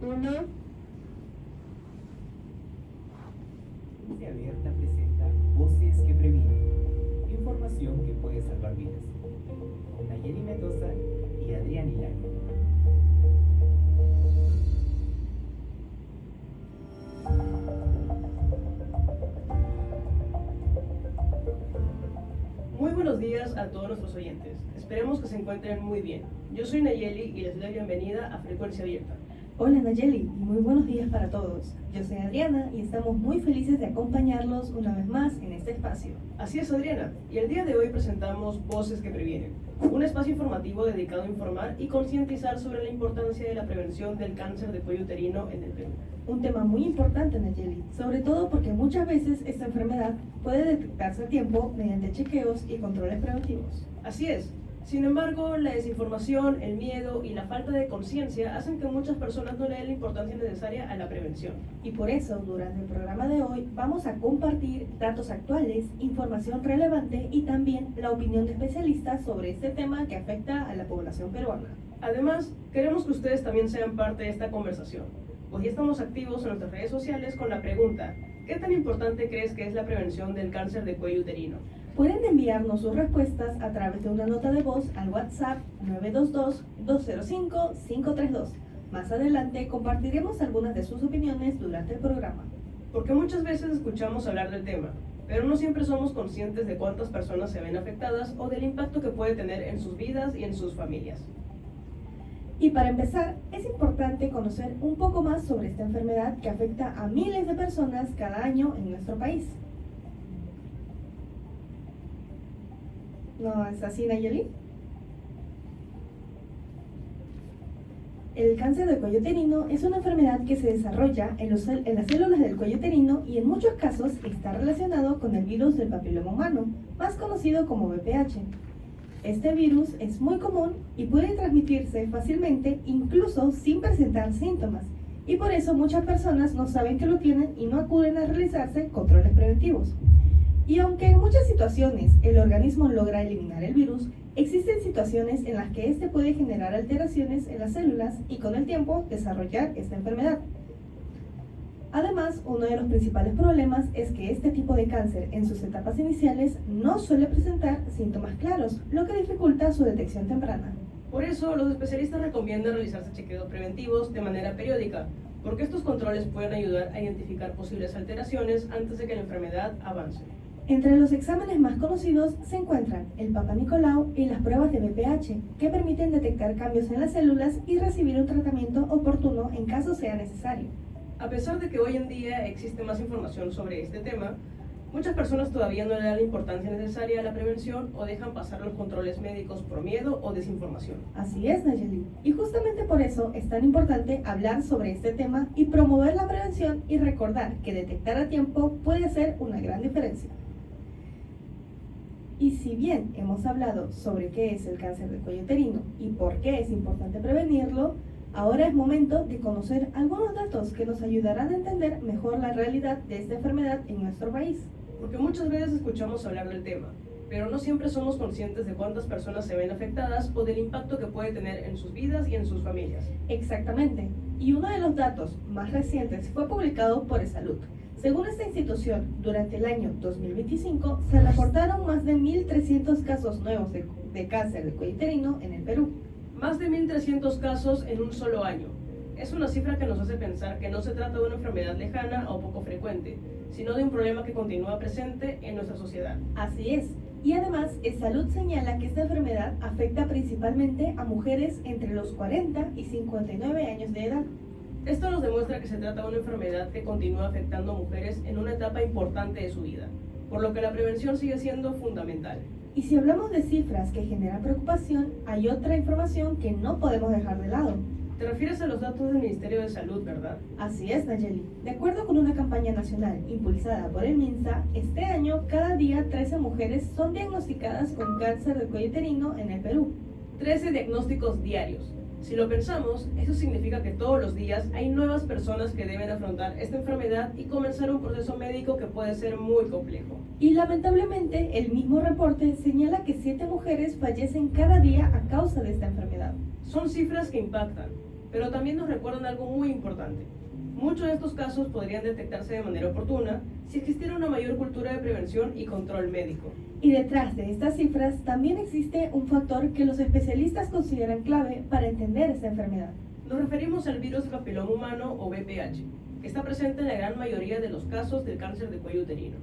Uno. Ciencia Abierta presenta Voces que Previenen, información que puede salvar vidas, con Nayeli Mendoza y Adrián Hilario. Muy buenos días a todos nuestros oyentes. Esperemos que se encuentren muy bien. Yo soy Nayeli y les doy la bienvenida a Frecuencia Abierta. Hola Nayeli y muy buenos días para todos. Yo soy Adriana y estamos muy felices de acompañarlos una vez más en este espacio. Así es, Adriana, y el día de hoy presentamos Voces que Previenen, un espacio informativo dedicado a informar y concientizar sobre la importancia de la prevención del cáncer de cuello uterino en el Perú. Un tema muy importante Nayeli, sobre todo porque muchas veces esta enfermedad puede detectarse a tiempo mediante chequeos y controles preventivos. Así es. Sin embargo, la desinformación, el miedo y la falta de conciencia hacen que muchas personas no le den la importancia necesaria a la prevención. Y por eso, durante el programa de hoy, vamos a compartir datos actuales, información relevante y también la opinión de especialistas sobre este tema que afecta a la población peruana. Además, queremos que ustedes también sean parte de esta conversación. Hoy ya estamos activos en nuestras redes sociales con la pregunta: ¿qué tan importante crees que es la prevención del cáncer de cuello uterino? Pueden enviarnos sus respuestas a través de una nota de voz al WhatsApp 922-205-532. Más adelante compartiremos algunas de sus opiniones durante el programa. Porque muchas veces escuchamos hablar del tema, pero no siempre somos conscientes de cuántas personas se ven afectadas o del impacto que puede tener en sus vidas y en sus familias. Y para empezar, es importante conocer un poco más sobre esta enfermedad que afecta a miles de personas cada año en nuestro país. ¿No es así, Nayeli? El cáncer del cuello uterino es una enfermedad que se desarrolla en las células del cuello uterino y en muchos casos está relacionado con el virus del papiloma humano, más conocido como VPH. Este virus es muy común y puede transmitirse fácilmente incluso sin presentar síntomas, y por eso muchas personas no saben que lo tienen y no acuden a realizarse controles preventivos. Y aunque en muchas situaciones el organismo logra eliminar el virus, existen situaciones en las que este puede generar alteraciones en las células y con el tiempo desarrollar esta enfermedad. Además, uno de los principales problemas es que este tipo de cáncer en sus etapas iniciales no suele presentar síntomas claros, lo que dificulta su detección temprana. Por eso, los especialistas recomiendan realizarse chequeos preventivos de manera periódica, porque estos controles pueden ayudar a identificar posibles alteraciones antes de que la enfermedad avance. Entre los exámenes más conocidos se encuentran el Papa Nicolau y las pruebas de VPH, que permiten detectar cambios en las células y recibir un tratamiento oportuno en caso sea necesario. A pesar de que hoy en día existe más información sobre este tema, muchas personas todavía no le dan la importancia necesaria a la prevención o dejan pasar los controles médicos por miedo o desinformación. Así es, Nayeli. Y justamente por eso es tan importante hablar sobre este tema y promover la prevención y recordar que detectar a tiempo puede hacer una gran diferencia. Y si bien hemos hablado sobre qué es el cáncer del cuello uterino y por qué es importante prevenirlo, ahora es momento de conocer algunos datos que nos ayudarán a entender mejor la realidad de esta enfermedad en nuestro país. Porque muchas veces escuchamos hablar del tema, pero no siempre somos conscientes de cuántas personas se ven afectadas o del impacto que puede tener en sus vidas y en sus familias. Exactamente. Y uno de los datos más recientes fue publicado por eSalud. Según esta institución, durante el año 2025 se reportaron más de 1.300 casos nuevos de cáncer de cuello uterino en el Perú. Más de 1.300 casos en un solo año. Es una cifra que nos hace pensar que no se trata de una enfermedad lejana o poco frecuente, sino de un problema que continúa presente en nuestra sociedad. Así es. Y además, eSalud señala que esta enfermedad afecta principalmente a mujeres entre los 40 y 59 años de edad. Esto nos demuestra que se trata de una enfermedad que continúa afectando a mujeres en una etapa importante de su vida, por lo que la prevención sigue siendo fundamental. Y si hablamos de cifras que generan preocupación, hay otra información que no podemos dejar de lado. Te refieres a los datos del Ministerio de Salud, ¿verdad? Así es, Nayeli. De acuerdo con una campaña nacional impulsada por el MINSA, este año cada día 13 mujeres son diagnosticadas con cáncer de cuello uterino en el Perú. 13 diagnósticos diarios. Si lo pensamos, eso significa que todos los días hay nuevas personas que deben afrontar esta enfermedad y comenzar un proceso médico que puede ser muy complejo. Y lamentablemente, el mismo reporte señala que 7 mujeres fallecen cada día a causa de esta enfermedad. Son cifras que impactan, pero también nos recuerdan algo muy importante. Muchos de estos casos podrían detectarse de manera oportuna si existiera una mayor cultura de prevención y control médico. Y detrás de estas cifras también existe un factor que los especialistas consideran clave para entender esta enfermedad. Nos referimos al virus del papiloma humano o VPH, que está presente en la gran mayoría de los casos del cáncer de cuello uterino.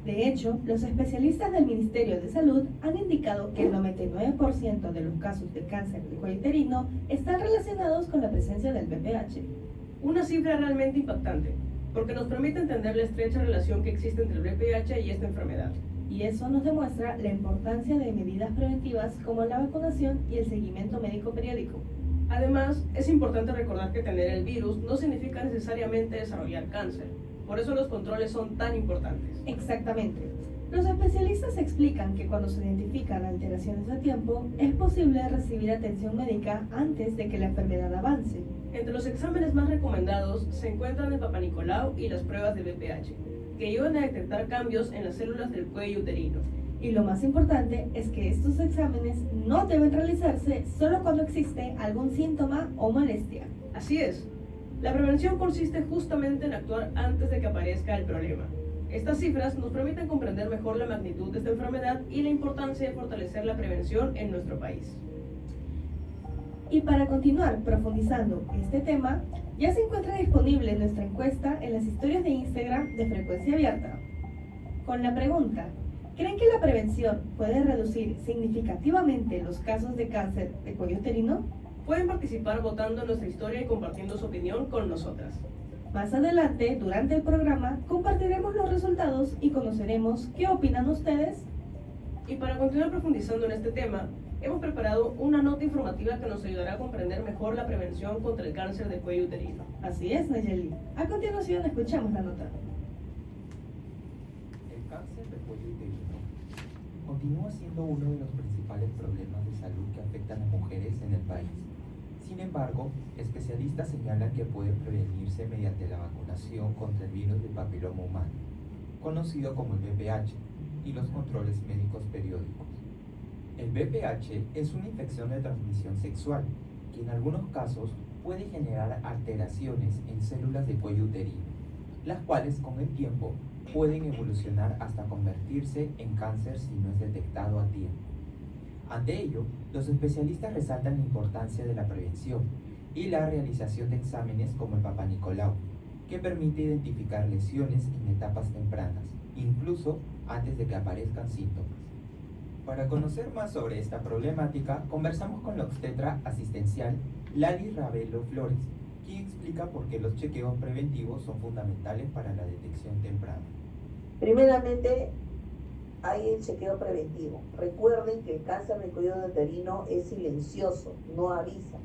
De hecho, los especialistas del Ministerio de Salud han indicado que el 99% de los casos de cáncer de cuello uterino están relacionados con la presencia del VPH. Una cifra realmente impactante, porque nos permite entender la estrecha relación que existe entre el VPH y esta enfermedad. Y eso nos demuestra la importancia de medidas preventivas como la vacunación y el seguimiento médico periódico. Además, es importante recordar que tener el virus no significa necesariamente desarrollar cáncer. Por eso los controles son tan importantes. Exactamente. Los especialistas explican que cuando se identifican alteraciones a tiempo, es posible recibir atención médica antes de que la enfermedad avance. Entre los exámenes más recomendados se encuentran el Papa Nicolau y las pruebas de VPH, que ayudan a detectar cambios en las células del cuello uterino. Y lo más importante es que estos exámenes no deben realizarse solo cuando existe algún síntoma o molestia. Así es. La prevención consiste justamente en actuar antes de que aparezca el problema. Estas cifras nos permiten comprender mejor la magnitud de esta enfermedad y la importancia de fortalecer la prevención en nuestro país. Y para continuar profundizando este tema, ya se encuentra disponible nuestra encuesta en las historias de Instagram de Frecuencia Abierta. Con la pregunta, ¿creen que la prevención puede reducir significativamente los casos de cáncer de cuello uterino? Pueden participar votando en nuestra historia y compartiendo su opinión con nosotras. Más adelante, durante el programa, compartiremos los resultados y conoceremos qué opinan ustedes. Y para continuar profundizando en este tema, hemos preparado una nota informativa que nos ayudará a comprender mejor la prevención contra el cáncer de cuello uterino. Así es, Nayeli. A continuación, escuchamos la nota. El cáncer de cuello uterino continúa siendo uno de los principales problemas de salud que afectan a mujeres en el país. Sin embargo, especialistas señalan que puede prevenirse mediante la vacunación contra el virus del papiloma humano, conocido como el VPH, y los controles médicos periódicos. El VPH es una infección de transmisión sexual que en algunos casos puede generar alteraciones en células de cuello uterino, las cuales con el tiempo pueden evolucionar hasta convertirse en cáncer si no es detectado a tiempo. Ante ello, los especialistas resaltan la importancia de la prevención y la realización de exámenes como el Papa Nicolau, que permite identificar lesiones en etapas tempranas, incluso antes de que aparezcan síntomas. Para conocer más sobre esta problemática, conversamos con la obstetra asistencial Lali Ravelo Flores, quien explica por qué los chequeos preventivos son fundamentales para la detección temprana. Primeramente, hay el chequeo preventivo. Recuerden que el cáncer de cuello uterino es silencioso, no avisa.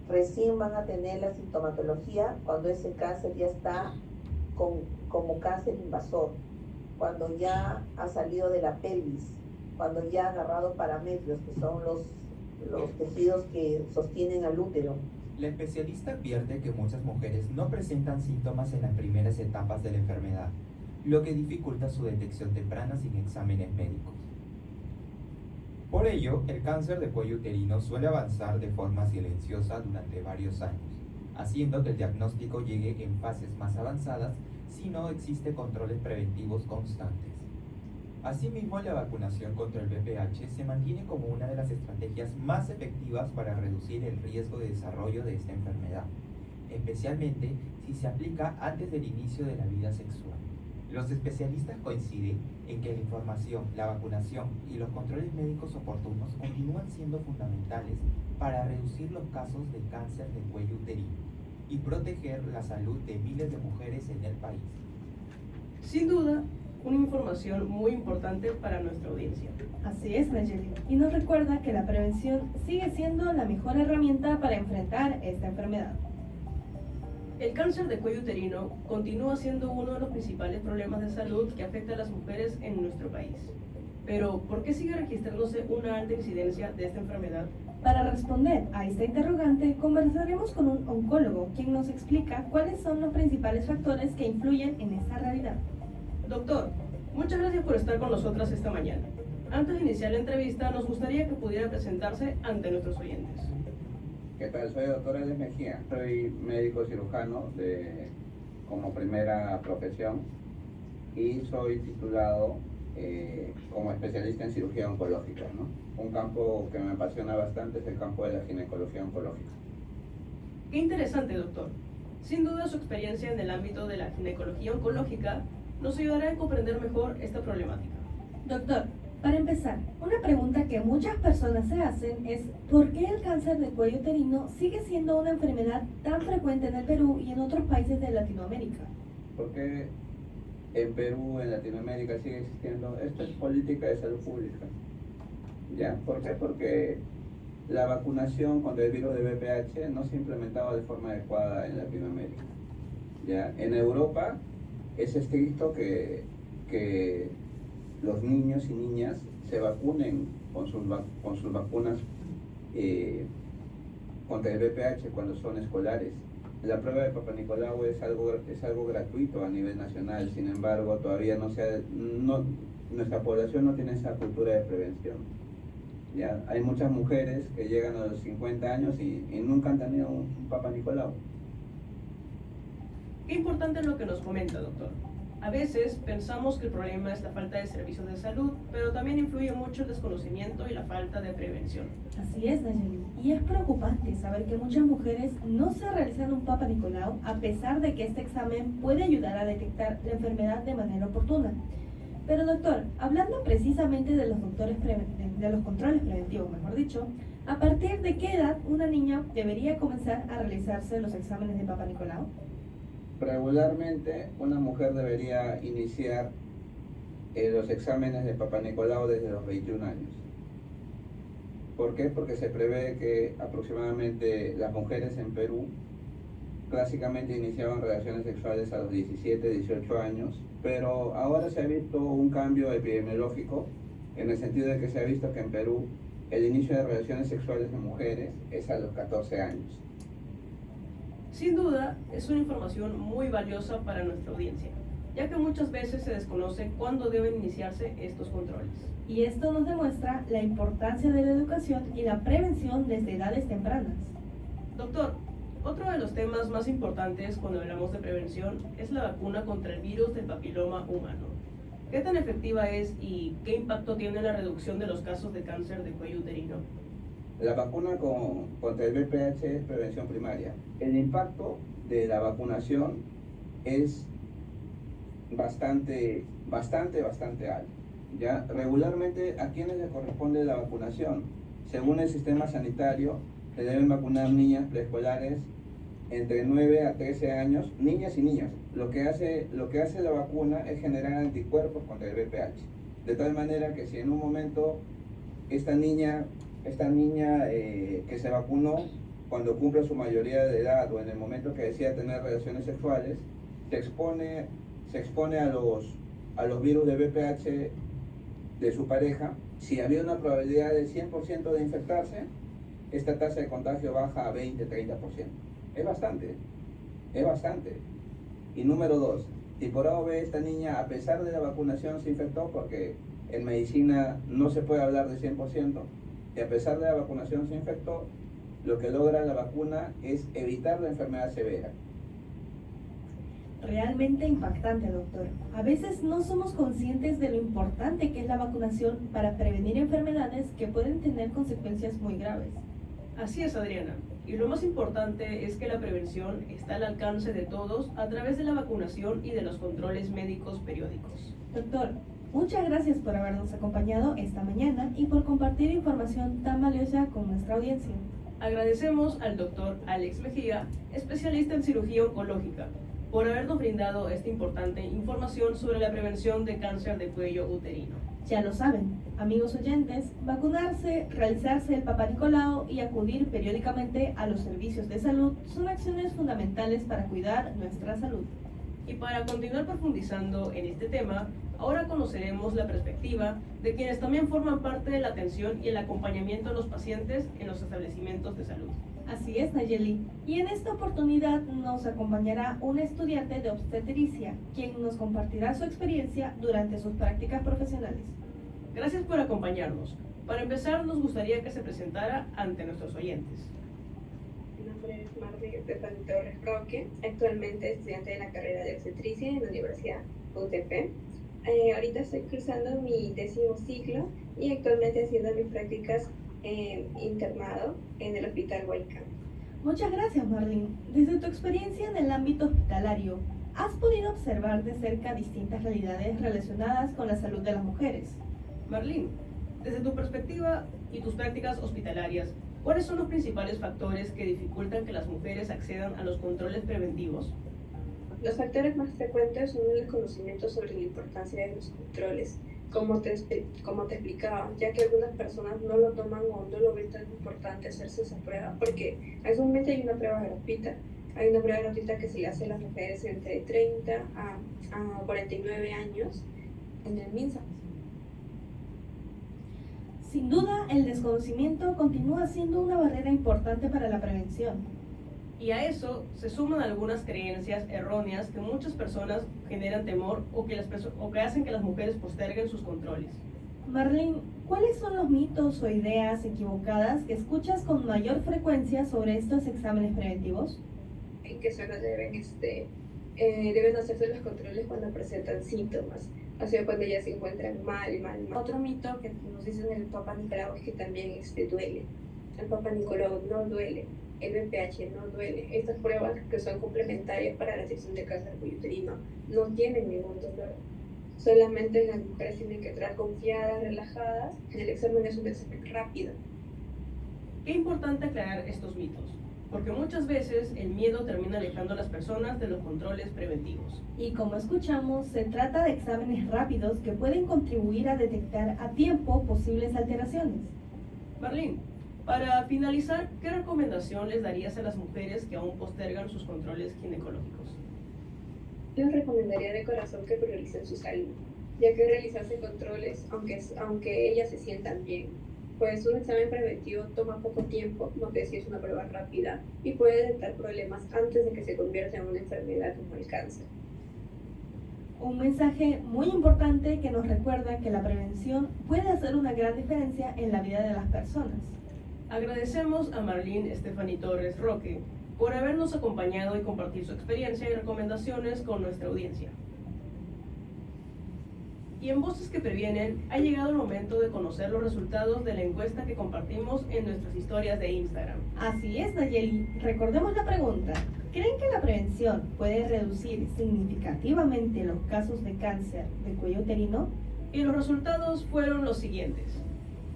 Recién van a tener la sintomatología cuando ese cáncer ya está como cáncer invasor, cuando ya ha salido de la pelvis, cuando ya ha agarrado parametrios, que son los tejidos que sostienen al útero. La especialista advierte que muchas mujeres no presentan síntomas en las primeras etapas de la enfermedad, lo que dificulta su detección temprana sin exámenes médicos. Por ello, el cáncer de cuello uterino suele avanzar de forma silenciosa durante varios años, haciendo que el diagnóstico llegue en fases más avanzadas si no existe controles preventivos constantes. Asimismo, la vacunación contra el VPH se mantiene como una de las estrategias más efectivas para reducir el riesgo de desarrollo de esta enfermedad, especialmente si se aplica antes del inicio de la vida sexual. Los especialistas coinciden en que la información, la vacunación y los controles médicos oportunos continúan siendo fundamentales para reducir los casos de cáncer de cuello uterino y proteger la salud de miles de mujeres en el país. Sin duda, una información muy importante para nuestra audiencia. Así es, Nayeli. Y nos recuerda que la prevención sigue siendo la mejor herramienta para enfrentar esta enfermedad. El cáncer de cuello uterino continúa siendo uno de los principales problemas de salud que afecta a las mujeres en nuestro país. Pero, ¿por qué sigue registrándose una alta incidencia de esta enfermedad? Para responder a esta interrogante, conversaremos con un oncólogo, quien nos explica cuáles son los principales factores que influyen en esta realidad. Doctor, muchas gracias por estar con nosotras esta mañana. Antes de iniciar la entrevista, nos gustaría que pudiera presentarse ante nuestros oyentes. ¿Qué tal? Soy el doctor Alex Mejía. Soy médico cirujano como primera profesión y soy titulado como especialista en cirugía oncológica, ¿no? Un campo que me apasiona bastante es el campo de la ginecología oncológica. Qué interesante, doctor. Sin duda su experiencia en el ámbito de la ginecología oncológica nos ayudará a comprender mejor esta problemática. Doctor, para empezar, una pregunta que muchas personas se hacen es ¿por qué el cáncer de cuello uterino sigue siendo una enfermedad tan frecuente en el Perú y en otros países de Latinoamérica? ¿Por qué en Perú, en Latinoamérica sigue existiendo? Esto es política de salud pública. ¿Ya? ¿Por qué? Porque la vacunación contra el virus de VPH no se implementaba de forma adecuada en Latinoamérica. ¿Ya? En Europa es estricto que los niños y niñas se vacunen con sus vacunas contra el VPH cuando son escolares. La prueba de Papa Nicolau es algo gratuito a nivel nacional, sin embargo todavía nuestra población no tiene esa cultura de prevención. ¿Ya? Hay muchas mujeres que llegan a los 50 años y nunca han tenido un Papa Nicolau. Qué importante es lo que nos comenta, doctor. A veces pensamos que el problema es la falta de servicios de salud, pero también influye mucho el desconocimiento y la falta de prevención. Así es, Nayeli. Y es preocupante saber que muchas mujeres no se realizan un Papa Nicolau a pesar de que este examen puede ayudar a detectar la enfermedad de manera oportuna. Pero doctor, hablando precisamente de los controles preventivos, mejor dicho, ¿a partir de qué edad una niña debería comenzar a realizarse los exámenes de Papa Nicolau? Regularmente una mujer debería iniciar los exámenes de Papa Nicolau desde los 21 años. ¿Por qué? Porque se prevé que aproximadamente las mujeres en Perú clásicamente iniciaban relaciones sexuales a los 17, 18 años, pero ahora se ha visto un cambio epidemiológico en el sentido de que se ha visto que en Perú el inicio de relaciones sexuales en mujeres es a los 14 años. Sin duda, es una información muy valiosa para nuestra audiencia, ya que muchas veces se desconoce cuándo deben iniciarse estos controles. Y esto nos demuestra la importancia de la educación y la prevención desde edades tempranas. Doctor, otro de los temas más importantes cuando hablamos de prevención es la vacuna contra el virus del papiloma humano. ¿Qué tan efectiva es y qué impacto tiene en la reducción de los casos de cáncer de cuello uterino? La vacuna contra el VPH es prevención primaria. El impacto de la vacunación es bastante alto. ¿Ya? Regularmente, ¿a quiénes les corresponde la vacunación? Según el sistema sanitario, se deben vacunar niñas preescolares entre 9 a 13 años, niñas y niños. Lo que hace la vacuna es generar anticuerpos contra el VPH. De tal manera que si en un momento esta niña que se vacunó, cuando cumple su mayoría de edad o en el momento que decida tener relaciones sexuales, se expone a los virus de VPH de su pareja. Si había una probabilidad del 100% de infectarse, esta tasa de contagio baja a 20-30%. Es bastante. Y número 2, si por A o B esta niña, a pesar de la vacunación, se infectó, porque en medicina no se puede hablar de 100%, y a pesar de la vacunación se infectó, lo que logra la vacuna es evitar la enfermedad severa. Realmente impactante, doctor. A veces no somos conscientes de lo importante que es la vacunación para prevenir enfermedades que pueden tener consecuencias muy graves. Así es, Adriana. Y lo más importante es que la prevención está al alcance de todos a través de la vacunación y de los controles médicos periódicos. Doctor, muchas gracias por habernos acompañado esta mañana y por compartir información tan valiosa con nuestra audiencia. Agradecemos al doctor Alex Mejía, especialista en cirugía oncológica, por habernos brindado esta importante información sobre la prevención de cáncer de cuello uterino. Ya lo saben, amigos oyentes, vacunarse, realizarse el Papa Nicolau y acudir periódicamente a los servicios de salud son acciones fundamentales para cuidar nuestra salud. Y para continuar profundizando en este tema, ahora conoceremos la perspectiva de quienes también forman parte de la atención y el acompañamiento a los pacientes en los establecimientos de salud. Así es, Nayeli. Y en esta oportunidad nos acompañará un estudiante de obstetricia, quien nos compartirá su experiencia durante sus prácticas profesionales. Gracias por acompañarnos. Para empezar, nos gustaría que se presentara ante nuestros oyentes. nombre es Marlene Stephanie Torres Roque, actualmente estudiante de la carrera de obstetricia en la Universidad UTP. Ahorita estoy cursando mi 10º ciclo y actualmente haciendo mis prácticas internado en el Hospital Huaycán. Muchas gracias, Marlene. Desde tu experiencia en el ámbito hospitalario, ¿has podido observar de cerca distintas realidades relacionadas con la salud de las mujeres? Marlene, desde tu perspectiva y tus prácticas hospitalarias, ¿cuáles son los principales factores que dificultan que las mujeres accedan a los controles preventivos? Los factores más frecuentes son el desconocimiento sobre la importancia de los controles, como te explicaba, ya que algunas personas no lo toman o no lo ven tan importante hacerse esa prueba, porque actualmente hay una prueba gratuita. Hay una prueba gratuita que se le hace a las mujeres entre 30 a 49 años en el MINSA. Sin duda, el desconocimiento continúa siendo una barrera importante para la prevención. Y a eso se suman algunas creencias erróneas que muchas personas generan temor o que hacen que las mujeres posterguen sus controles. Marlene, ¿cuáles son los mitos o ideas equivocadas que escuchas con mayor frecuencia sobre estos exámenes preventivos? En que solo deben hacerse los controles cuando presentan síntomas, o sea, cuando ya se encuentran mal. Otro mito que nos dicen el Papa Nicolau es que también duele. El Papa Nicolau no duele, el BPH no duele. Estas pruebas que son complementarias para la detección de cáncer de cuello uterino no tienen ningún dolor. Solamente las mujeres tienen que entrar confiadas, relajadas. El examen es un examen rápido. Qué importante aclarar estos mitos, porque muchas veces el miedo termina alejando a las personas de los controles preventivos. Y como escuchamos, se trata de exámenes rápidos que pueden contribuir a detectar a tiempo posibles alteraciones. Marlene, para finalizar, ¿qué recomendación les darías a las mujeres que aún postergan sus controles ginecológicos? Yo recomendaría de corazón que prioricen su salud, ya que realizarse controles, aunque ellas se sientan bien, pues un examen preventivo toma poco tiempo, no que si es una prueba rápida, y puede detectar problemas antes de que se convierta en una enfermedad como el cáncer. Un mensaje muy importante que nos recuerda que la prevención puede hacer una gran diferencia en la vida de las personas. Agradecemos a Marlene Stephanie Torres Roque por habernos acompañado y compartir su experiencia y recomendaciones con nuestra audiencia. Y en Voces que Previenen ha llegado el momento de conocer los resultados de la encuesta que compartimos en nuestras historias de Instagram. Así es, Nayeli. Recordemos la pregunta. ¿Creen que la prevención puede reducir significativamente los casos de cáncer de cuello uterino? Y los resultados fueron los siguientes.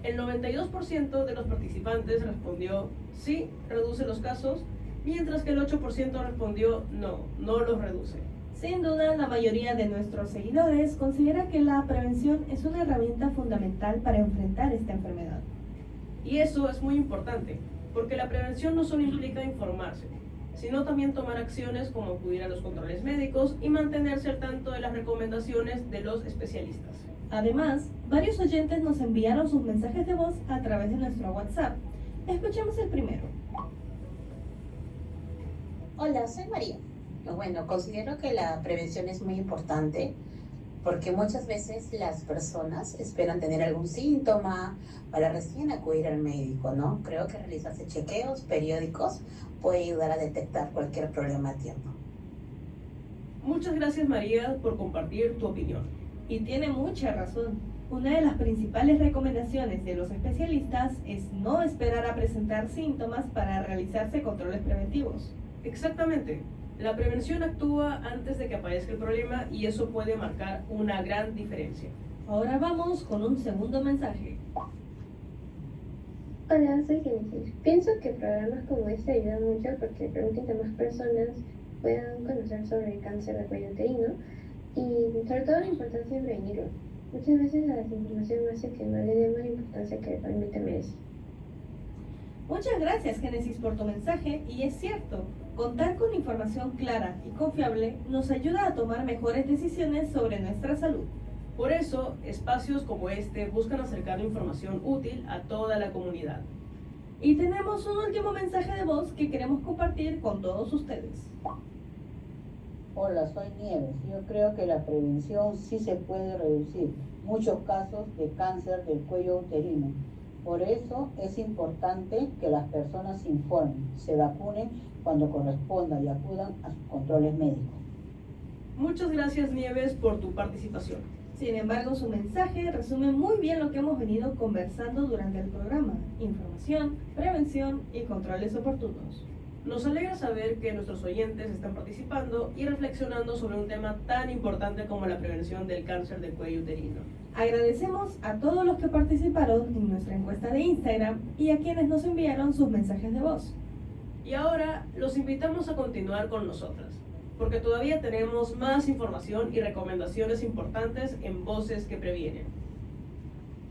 El 92% de los participantes respondió sí, reduce los casos, mientras que el 8% respondió no, no los reduce. Sin duda, la mayoría de nuestros seguidores considera que la prevención es una herramienta fundamental para enfrentar esta enfermedad. Y eso es muy importante, porque la prevención no solo implica informarse, sino también tomar acciones como acudir a los controles médicos y mantenerse al tanto de las recomendaciones de los especialistas. Además, varios oyentes nos enviaron sus mensajes de voz a través de nuestro WhatsApp. Escuchemos el primero. Hola, soy María. Bueno, considero que la prevención es muy importante porque muchas veces las personas esperan tener algún síntoma para recién acudir al médico, ¿no? Creo que realizarse chequeos periódicos puede ayudar a detectar cualquier problema a tiempo. Muchas gracias, María, por compartir tu opinión. Y tiene mucha razón. Una de las principales recomendaciones de los especialistas es no esperar a presentar síntomas para realizarse controles preventivos. Exactamente. La prevención actúa antes de que aparezca el problema y eso puede marcar una gran diferencia. Ahora vamos con un segundo mensaje. Hola, soy Genesis. Pienso que programas como este ayudan mucho porque permiten que más personas puedan conocer sobre el cáncer de cuello uterino y sobre todo la importancia de prevenirlo. Muchas veces la desinformación hace que no le demos la importancia que realmente merece. Muchas gracias, Génesis, por tu mensaje, y es cierto, contar con información clara y confiable nos ayuda a tomar mejores decisiones sobre nuestra salud. Por eso, espacios como este buscan acercar información útil a toda la comunidad. Y tenemos un último mensaje de voz que queremos compartir con todos ustedes. Hola, soy Nieves. Yo creo que la prevención sí se puede reducir muchos casos de cáncer del cuello uterino. Por eso es importante que las personas se informen, se vacunen cuando corresponda y acudan a sus controles médicos. Muchas gracias, Nieves, por tu participación. Sin embargo, su mensaje resume muy bien lo que hemos venido conversando durante el programa: información, prevención y controles oportunos. Nos alegra saber que nuestros oyentes están participando y reflexionando sobre un tema tan importante como la prevención del cáncer de cuello uterino. Agradecemos a todos los que participaron en nuestra encuesta de Instagram y a quienes nos enviaron sus mensajes de voz. Y ahora los invitamos a continuar con nosotras, porque todavía tenemos más información y recomendaciones importantes en Voces que Previenen.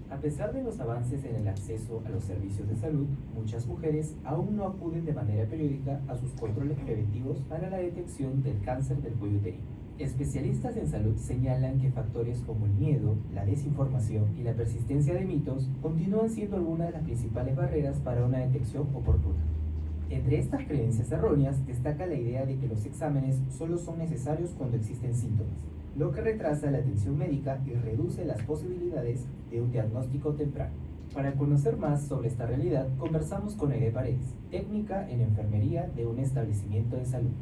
A pesar de los avances en el acceso a los servicios de salud, muchas mujeres aún no acuden de manera periódica a sus controles preventivos para la detección del cáncer del cuello uterino. Especialistas en salud señalan que factores como el miedo, la desinformación y la persistencia de mitos continúan siendo algunas de las principales barreras para una detección oportuna. Entre estas creencias erróneas destaca la idea de que los exámenes solo son necesarios cuando existen síntomas, lo que retrasa la atención médica y reduce las posibilidades de un diagnóstico temprano. Para conocer más sobre esta realidad, conversamos con Aide Paredes, técnica en enfermería de un establecimiento de salud.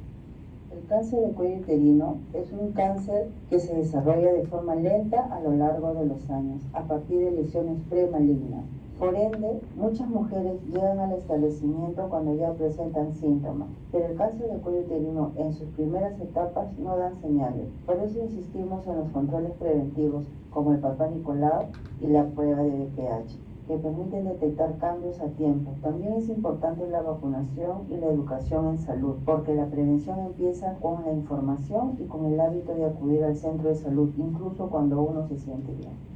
El cáncer de cuello uterino es un cáncer que se desarrolla de forma lenta a lo largo de los años, a partir de lesiones premalignas. Por ende, muchas mujeres llegan al establecimiento cuando ya presentan síntomas, pero el cáncer de cuello uterino en sus primeras etapas no dan señales. Por eso insistimos en los controles preventivos como el Papá Nicolau y la prueba de BPH, que permiten detectar cambios a tiempo. También es importante la vacunación y la educación en salud, porque la prevención empieza con la información y con el hábito de acudir al centro de salud, incluso cuando uno se siente bien.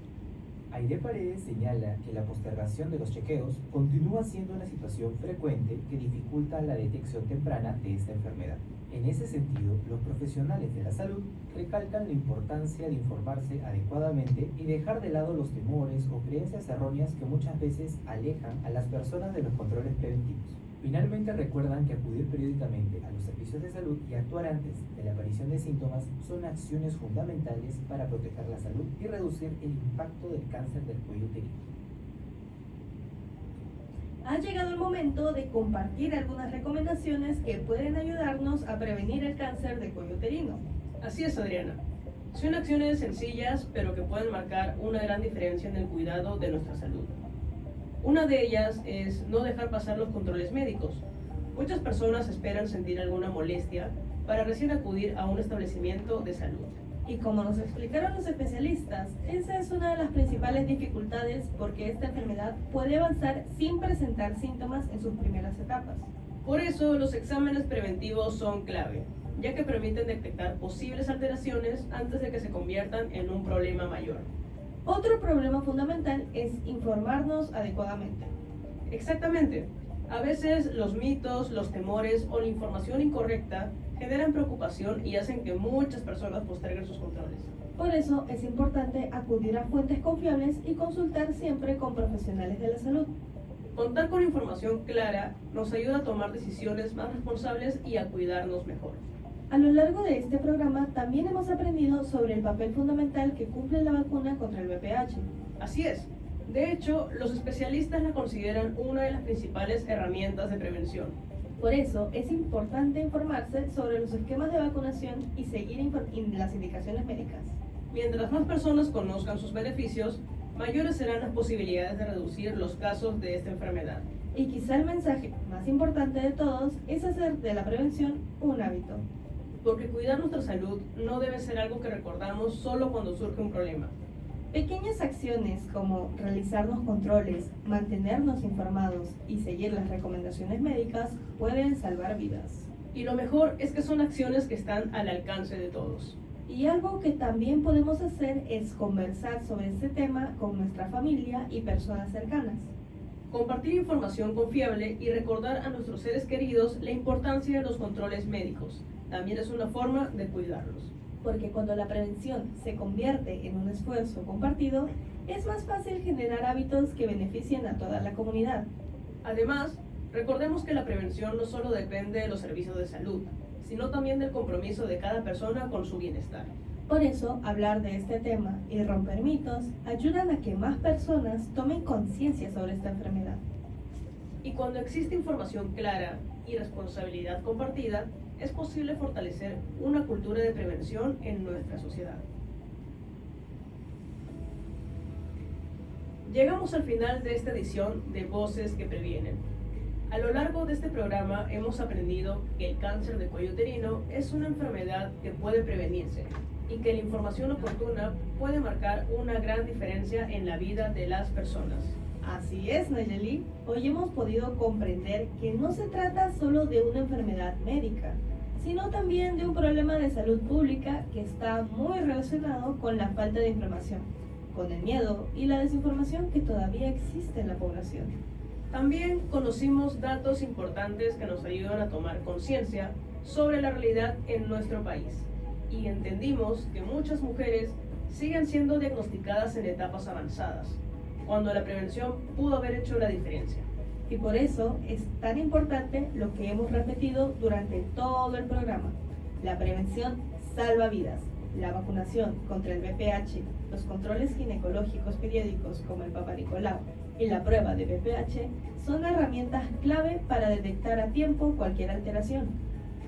Aide Paredes señala que la postergación de los chequeos continúa siendo una situación frecuente que dificulta la detección temprana de esta enfermedad. En ese sentido, los profesionales de la salud recalcan la importancia de informarse adecuadamente y dejar de lado los temores o creencias erróneas que muchas veces alejan a las personas de los controles preventivos. Finalmente, recuerdan que acudir periódicamente a los servicios de salud y actuar antes de la aparición de síntomas son acciones fundamentales para proteger la salud y reducir el impacto del cáncer del cuello uterino. Ha llegado el momento de compartir algunas recomendaciones que pueden ayudarnos a prevenir el cáncer de cuello uterino. Así es, Adriana. Son acciones sencillas, pero que pueden marcar una gran diferencia en el cuidado de nuestra salud. Una de ellas es no dejar pasar los controles médicos. Muchas personas esperan sentir alguna molestia para recién acudir a un establecimiento de salud. Y como nos explicaron los especialistas, esa es una de las principales dificultades porque esta enfermedad puede avanzar sin presentar síntomas en sus primeras etapas. Por eso los exámenes preventivos son clave, ya que permiten detectar posibles alteraciones antes de que se conviertan en un problema mayor. Otro problema fundamental es informarnos adecuadamente. Exactamente. A veces los mitos, los temores o la información incorrecta generan preocupación y hacen que muchas personas posterguen sus controles. Por eso es importante acudir a fuentes confiables y consultar siempre con profesionales de la salud. Contar con información clara nos ayuda a tomar decisiones más responsables y a cuidarnos mejor. A lo largo de este programa también hemos aprendido sobre el papel fundamental que cumple la vacuna contra el VPH. Así es. De hecho, los especialistas la consideran una de las principales herramientas de prevención. Por eso es importante informarse sobre los esquemas de vacunación y seguir las indicaciones médicas. Mientras más personas conozcan sus beneficios, mayores serán las posibilidades de reducir los casos de esta enfermedad. Y quizá el mensaje más importante de todos es hacer de la prevención un hábito. Porque cuidar nuestra salud no debe ser algo que recordamos solo cuando surge un problema. Pequeñas acciones como realizarnos controles, mantenernos informados y seguir las recomendaciones médicas pueden salvar vidas. Y lo mejor es que son acciones que están al alcance de todos. Y algo que también podemos hacer es conversar sobre este tema con nuestra familia y personas cercanas. Compartir información confiable y recordar a nuestros seres queridos la importancia de los controles médicos también es una forma de cuidarlos. Porque cuando la prevención se convierte en un esfuerzo compartido, es más fácil generar hábitos que beneficien a toda la comunidad. Además, recordemos que la prevención no solo depende de los servicios de salud, sino también del compromiso de cada persona con su bienestar. Por eso, hablar de este tema y romper mitos ayudan a que más personas tomen conciencia sobre esta enfermedad. Y cuando existe información clara y responsabilidad compartida, es posible fortalecer una cultura de prevención en nuestra sociedad. Llegamos al final de esta edición de Voces que Previenen. A lo largo de este programa hemos aprendido que el cáncer de cuello uterino es una enfermedad que puede prevenirse y que la información oportuna puede marcar una gran diferencia en la vida de las personas. Así es, Nayeli. Hoy hemos podido comprender que no se trata solo de una enfermedad médica, sino también de un problema de salud pública que está muy relacionado con la falta de información, con el miedo y la desinformación que todavía existe en la población. También conocimos datos importantes que nos ayudan a tomar conciencia sobre la realidad en nuestro país y entendimos que muchas mujeres siguen siendo diagnosticadas en etapas avanzadas, cuando la prevención pudo haber hecho la diferencia. Y por eso es tan importante lo que hemos repetido durante todo el programa. La prevención salva vidas. La vacunación contra el VPH, los controles ginecológicos periódicos como el Papa Nicolau y la prueba de VPH son herramientas clave para detectar a tiempo cualquier alteración.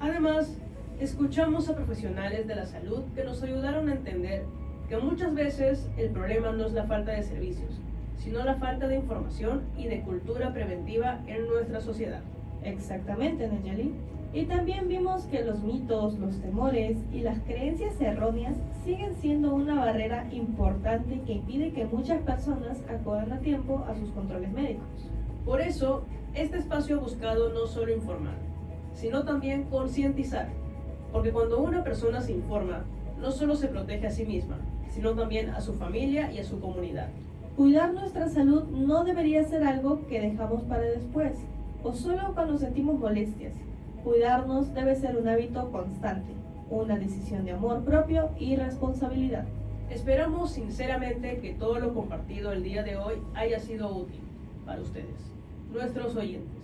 Además, escuchamos a profesionales de la salud que nos ayudaron a entender que muchas veces el problema no es la falta de servicios, sino la falta de información y de cultura preventiva en nuestra sociedad. Exactamente, Nayeli. Y también vimos que los mitos, los temores y las creencias erróneas siguen siendo una barrera importante que impide que muchas personas acudan a tiempo a sus controles médicos. Por eso, este espacio ha buscado no solo informar, sino también concientizar, porque cuando una persona se informa, no solo se protege a sí misma, sino también a su familia y a su comunidad. Cuidar nuestra salud no debería ser algo que dejamos para después, o solo cuando sentimos molestias. Cuidarnos debe ser un hábito constante, una decisión de amor propio y responsabilidad. Esperamos sinceramente que todo lo compartido el día de hoy haya sido útil para ustedes, nuestros oyentes,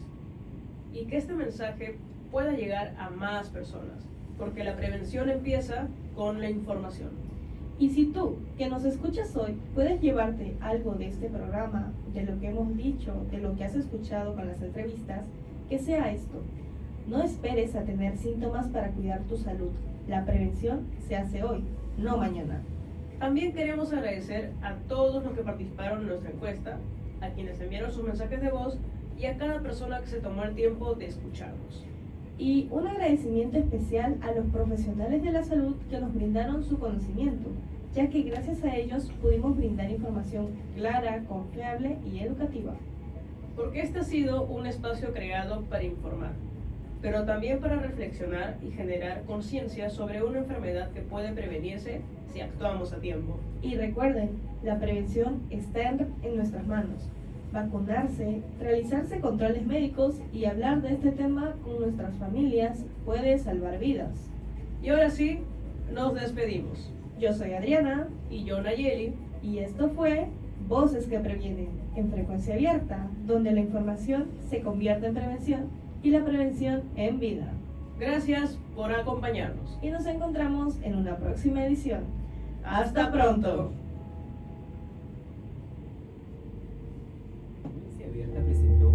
y que este mensaje pueda llegar a más personas, porque la prevención empieza con la información. Y si tú, que nos escuchas hoy, puedes llevarte algo de este programa, de lo que hemos dicho, de lo que has escuchado con las entrevistas, que sea esto. No esperes a tener síntomas para cuidar tu salud. La prevención se hace hoy, no mañana. También queremos agradecer a todos los que participaron en nuestra encuesta, a quienes enviaron sus mensajes de voz y a cada persona que se tomó el tiempo de escucharnos. Y un agradecimiento especial a los profesionales de la salud que nos brindaron su conocimiento, ya que gracias a ellos pudimos brindar información clara, confiable y educativa. Porque este ha sido un espacio creado para informar, pero también para reflexionar y generar conciencia sobre una enfermedad que puede prevenirse si actuamos a tiempo. Y recuerden, la prevención está en nuestras manos. Vacunarse, realizarse controles médicos y hablar de este tema con nuestras familias puede salvar vidas. Y ahora sí, nos despedimos. Yo soy Adriana y yo Nayeli, y esto fue Voces que Previenen, en frecuencia abierta, donde la información se convierte en prevención y la prevención en vida. Gracias por acompañarnos. Y nos encontramos en una próxima edición. ¡Hasta pronto! Frecuencia Abierta presentó